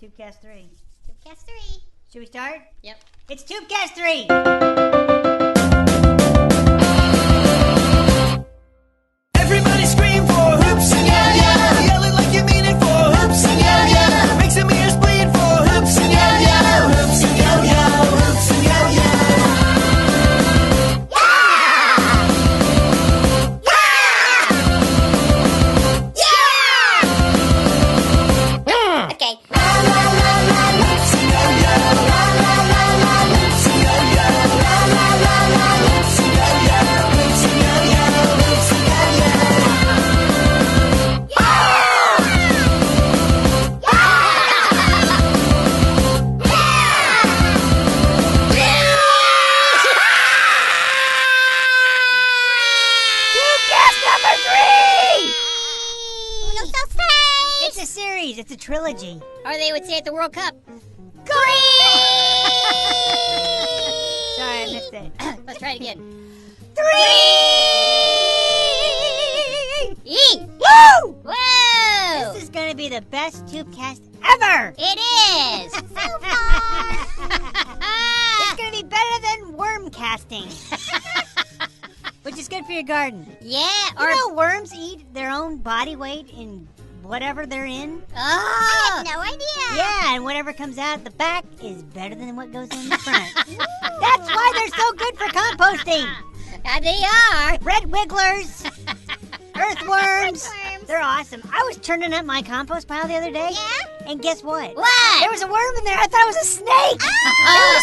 Tubecast 3. Tubecast 3. Should we start? Yep. It's Tubecast 3! Everybody scream for hoops and yo-yo. Yell it like you mean it for hoops and yo-yo. Make some ears bleed for hoops and yo-yo. Hoops and yo-yo. Hoops and yo-yo. Okay. It's a series. It's a trilogy. Or they would say at the World Cup. Sorry, I missed it. Let's try it again. 3! E! Woo! Whoa! This is going to be the best Tubecast ever! It is! So far! It's going to be better than worm casting. Which is good for your garden. Yeah, You know worms eat their own body weight in whatever they're in? Oh! I had no idea. Yeah, and whatever comes out the back is better than what goes in the front. That's why they're so good for composting. They are. Red wigglers, earthworms. Earthworms. They're awesome. I was turning up my compost pile the other day. Yeah? And guess what? What? There was a worm in there. I thought it was a snake. Oh.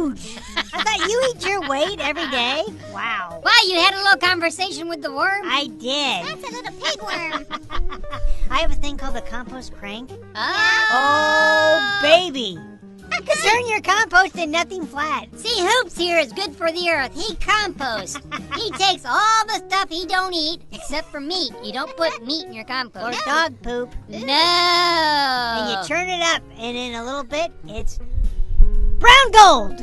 It was huge. I thought you eat your weight every day. Wow. Why, you had a little conversation with the worm? I did. That's a little pig worm. I have a thing called the compost crank. Oh, Oh, baby. You can turn your compost into nothing flat. See, Hoops here is good for the earth. He composts. He takes all the stuff he don't eat, except for meat. You don't put meat in your Or compost. dog poop. No. And you churn it up, and in a little bit, it's brown gold.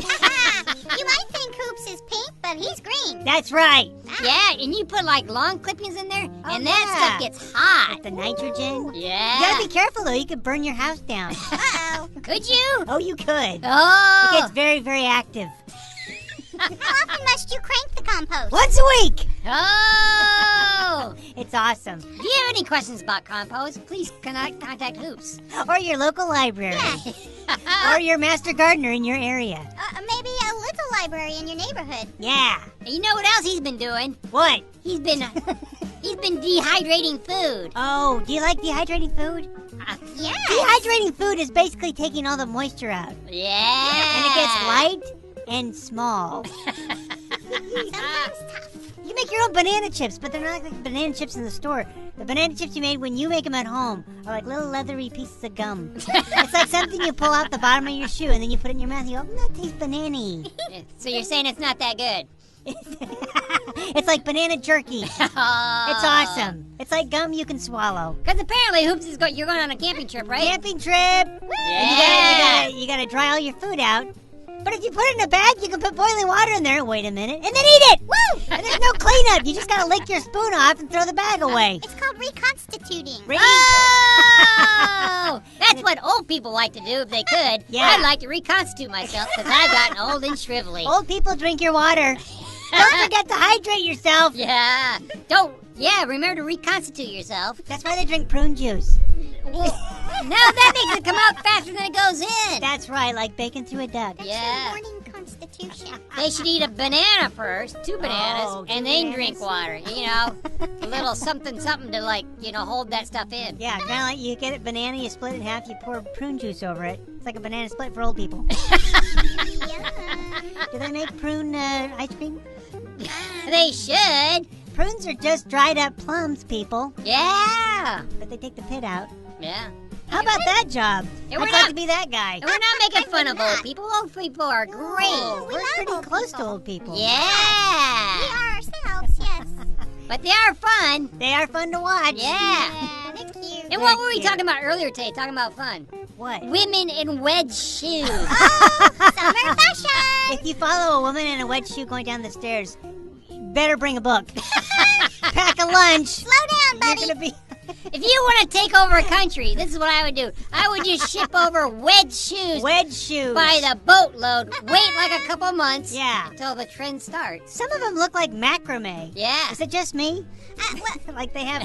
You might think Hoops is pink, but he's green. That's right. Yeah, and you put like lawn clippings in there, Oh, and that yeah. stuff gets hot. The nitrogen. Yeah. You gotta be careful, though. You could burn your house down. Uh-oh. Could you? Oh, you could. It Oh. gets very, very active. How often must you crank the compost? Once a week. Oh. It's awesome. If you have any questions about compost, please contact Hoops. Or your local library. Or your master gardener in your area. Maybe a little library in your neighborhood. Yeah. You know what else he's been doing? What? He's been dehydrating food. Oh, do you like dehydrating food? Yeah. Dehydrating food is basically taking all the moisture out. Yeah. And it gets light and small. Sometimes tough. You make your own banana chips, but they're not like banana chips in the store. The banana chips you made when you make them at home are like little leathery pieces of gum. It's like something you pull out the bottom of your shoe and then you put it in your mouth and you go, that tastes banana-y. So you're saying it's not that good? It's like banana jerky. It's awesome. It's like gum you can swallow. Because apparently Hoops is you're going on a camping trip, right? Camping trip. And Yeah. you gotta dry all your food out. But if you put it in a bag, you can put boiling water in there. Wait a minute, and then eat it. Woo! And there's no cleanup. You just gotta lick your spoon off and throw the bag away. It's called reconstituting. Oh! That's what old people like to do if they could. Yeah. I'd like to reconstitute myself because I've gotten old and shrivelly. Old people drink your water. Don't forget to hydrate yourself. Yeah. Remember to reconstitute yourself. That's why they drink prune juice. No, that makes it come out faster than it goes in. That's right, like bacon through a duck. Yeah. Morning constitution. They should eat a banana first, 2 bananas, Oh, 2 and then bananas. drink water. You know, a little something to hold that stuff in. Yeah, kind of like you get a banana, you split it in half, you pour prune juice over it. It's like a banana split for old people. Yeah. Do they make prune ice cream? They should. Prunes are just dried up plums, people. Yeah. But they take the pit out. Yeah. How about that job? And I'd we're like not- to be that guy. And we're not making fun of old people. Old people are great. Oh, we're love pretty old close to people. old people. We Yeah. are ourselves, yes. But they are fun. They are fun to watch. Yeah. Yeah, they're cute. And what were we cute. talking about earlier today? Talking about fun. What? Women in wedge shoes. Summer fashion. If you follow a woman in a wet shoe going down the stairs, better bring a book. Pack a lunch. Slow down, buddy. You're gonna be If you want to take over a country, this is what I would do. I would just ship over wedge shoes Wedge shoes. by the boatload. Wait like a couple months Yeah. until the trend starts. Some of them look like macrame. Yeah. Is it just me? Like they have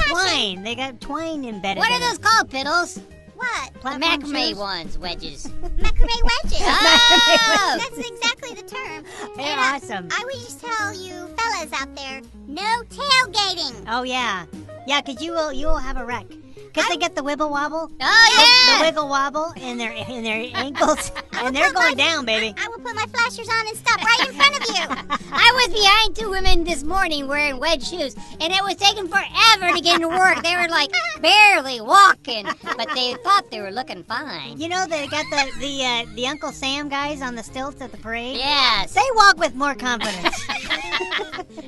twine. They got twine embedded What in are those called, Piddles? What? The Platform macrame shoes? ones, wedges. Macrame wedges. Oh! That's exactly the term. They're And awesome. I would just tell you fellas out there, no tailgating. Oh, yeah. Yeah, because you will have a wreck. Because they get the wibble wobble. Oh, yeah! The wiggle wobble in their ankles. And they're going down, baby. I will put my flashers on and stop right in front of you. I was behind two women this morning wearing wedge shoes, and it was taking forever to get into work. They were like barely walking, but they thought they were looking fine. You know, they got the Uncle Sam guys on the stilts at the parade? Yes. They walk with more confidence.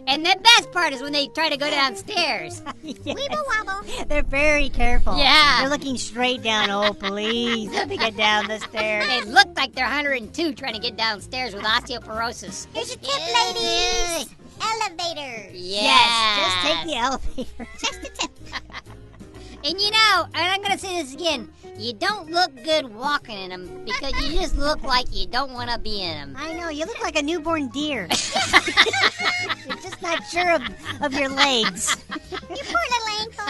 And the best part is when they try to go downstairs. Yes. Weeble wobble. They're very careful. Yeah. They're looking straight down. Oh, please, let me get down the stairs. They look like they're 102 trying to get downstairs with osteoporosis. Here's your tip, ladies. Elevators. Yes. Just take the elevator. Just a tip. And you know, and I'm going to say this again, you don't look good walking in them because you just look like you don't want to be in them. I know, you look like a newborn deer. You're just not sure of your legs. You poor little ankle.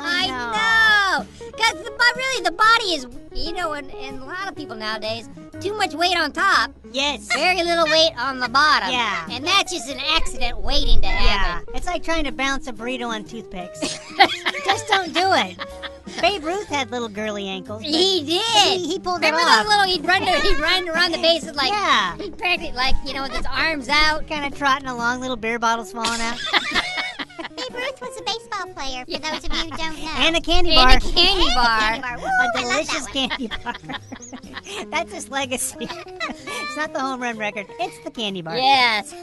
I know. Because really, the body is, you know, and a lot of people nowadays, too much weight on top, Yes. very little weight on the bottom. Yeah. And that's just an accident waiting to Yeah. happen. It's like trying to bounce a burrito on toothpicks. Just don't do it. Babe Ruth had little girly ankles. but He did. He pulled it Remember off. those little, he'd run around the bases like, Yeah. he'd practically like, you know, with his arms out. Kind of trotting along, little beer bottles falling out. Babe Ruth was a baseball player, for those of you who don't know. And a candy bar. And a candy bar. Candy bar. Woo, A I love that delicious one. candy bar. That's his legacy. It's not the home run record. It's the candy bar. Yes,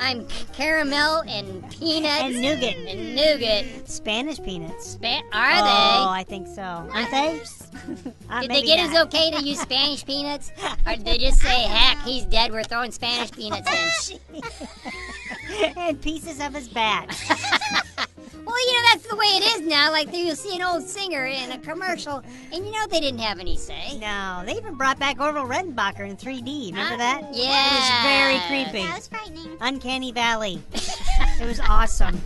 I'm caramel and peanuts And nougat. and nougat. Spanish peanuts. Are Oh, I think so. Aren't they? they? Did they get us okay to use Spanish peanuts, or did they just say, "Heck, he's dead. We're throwing Spanish peanuts in"? And pieces of his back. Well, you know that's the way it is now. Like you'll see an old singer in a commercial, and you know they didn't have any say. No, they even brought back Orville Redenbacher in 3D. Remember that? Yeah. It was very creepy. That was frightening. Uncanny Valley. It was awesome.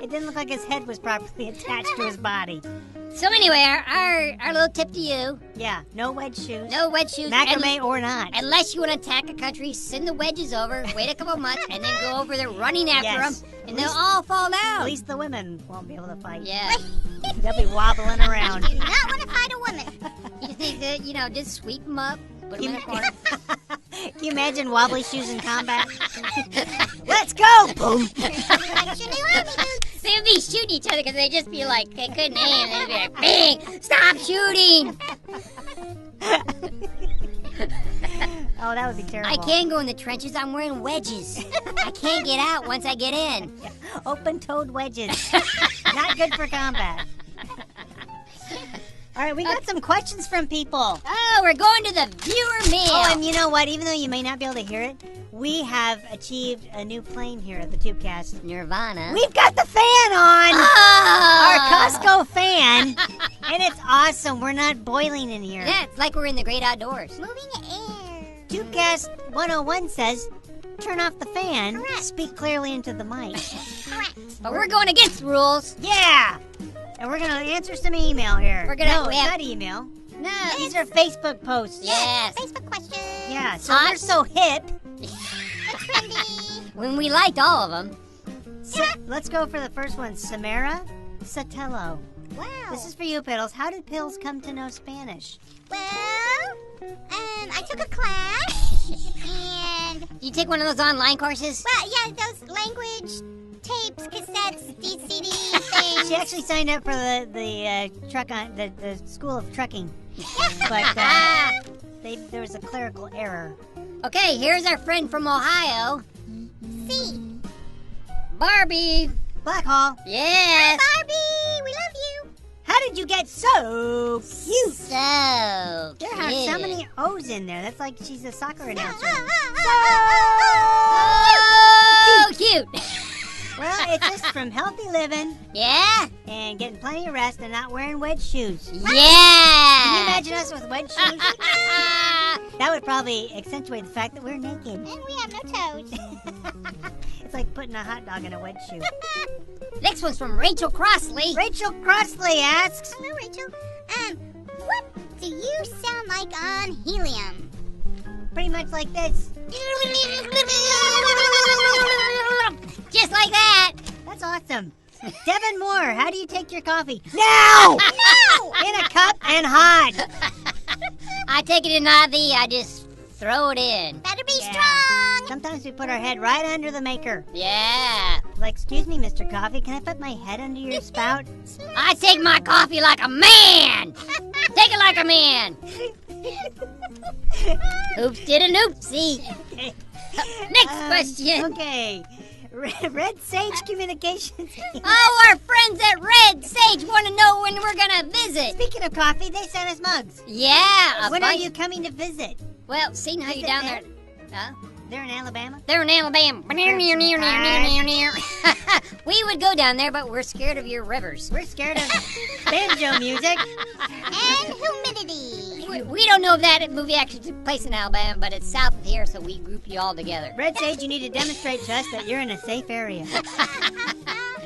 It didn't look like his head was properly attached to his body. So anyway, our little tip to you: Yeah, no wedge shoes. no wedge shoes. Macrame or not. Unless you want to attack a country, send the wedges over, wait a couple months, and then go over there running after Yes. them, and they'll all fall down. At least the women won't be able to fight. Yeah. They'll be wobbling around. Do not want to fight a woman. You just need to, just sweep them up, put them in a corner. Can you imagine wobbly shoes in combat? Let's go! Boom! Like your new army boots. They would be shooting each other because they'd just be like, they couldn't aim. They'd be like, bang, stop shooting. Oh, that would be terrible. I can't go in the trenches. I'm wearing wedges. I can't get out once I get in. Open-toed wedges. Not good for combat. All right, we got some questions from people. Oh, we're going to the viewer mail. Oh, and you know what? Even though you may not be able to hear it, we have achieved a new plane here at the Tubecast. Nirvana. We've got the fan on! Oh! Our Costco fan! And it's awesome. We're not boiling in here. Yeah, it's like we're in the great outdoors. Moving air. Tubecast 101 says, turn off the fan, Correct. speak clearly into the mic. Correct. But we're going against rules. Yeah! And we're going to answer some email here. We're gonna- No, we it's have- not email. No. These are Facebook posts. Yes. Facebook questions. Yeah, so Hot. we're so hip. Trendy. When we liked all of them. So, let's go for the first one. Samara Sotelo. Wow. This is for you, Piddles. How did Pills come to know Spanish? Well, I took a class, and You take one of those online courses? well, yeah, those language tapes, cassettes, CD things. She actually signed up for the truck on the school of trucking, but there was a clerical error. Okay, here's our friend from Ohio, See, Barbie. Black Hall, Yes. Barbie, we love you. how did you get so cute? So There are so cute. many O's in there. That's like she's a soccer announcer. Oh, cute. Well, it's just from healthy living Yeah? and getting plenty of rest and not wearing wedge shoes. Can you Yeah! imagine us with wedge shoes? That would probably accentuate the fact that we're naked. And we have no toes. It's like putting a hot dog in a wedge shoe. Next one's from Rachel Crossley. Rachel Crossley asks, Hello, Rachel. What do you sound like on helium? pretty much like this. Just like that. That's awesome. Devin Moore, how do you take your coffee? Now! No! In a cup and hot. I take it in IV. I just throw it in. Better be Yeah. strong. Sometimes we put our head right under the maker. Yeah. Like, excuse me, Mr. Coffee, can I put my head under your spout? I take my coffee like a man. Take it like a man. Oops did an oopsie. Okay. Next question. Okay. Red Sage Communications. Oh, our friends at Red Sage want to know when we're going to visit. Speaking of coffee, they sent us mugs. Yeah. When are you coming to visit? Well, seeing how Is you it down there? there. Huh? They're in Alabama? They're in Alabama. We would go down there, but we're scared of your rivers. We're scared of banjo music. And humidity. We don't know if that movie actually took place in Alabama, but it's south of here, so we group you all together. Red Sage, you need to demonstrate to us that you're in a safe area.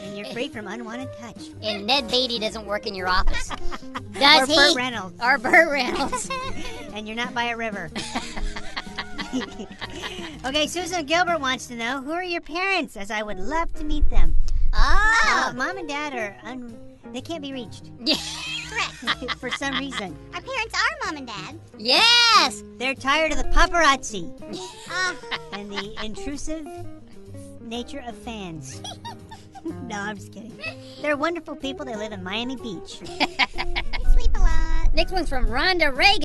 And you're free from unwanted touch. And Ned Beatty doesn't work in your office. Does Or he? Burt Reynolds. Or Burt Reynolds. And you're not by a river. Okay, Susan Gilbert wants to know, who are your parents, as I would love to meet them. Oh. Mom and Dad are they can't be reached Yeah. Correct. for some reason. Our parents are mom and dad. Yes. They're tired of the paparazzi Uh, and the intrusive nature of fans. No, I'm just kidding. They're wonderful people. They live in Miami Beach. we sleep a lot. Next one's from Rhonda Reagan.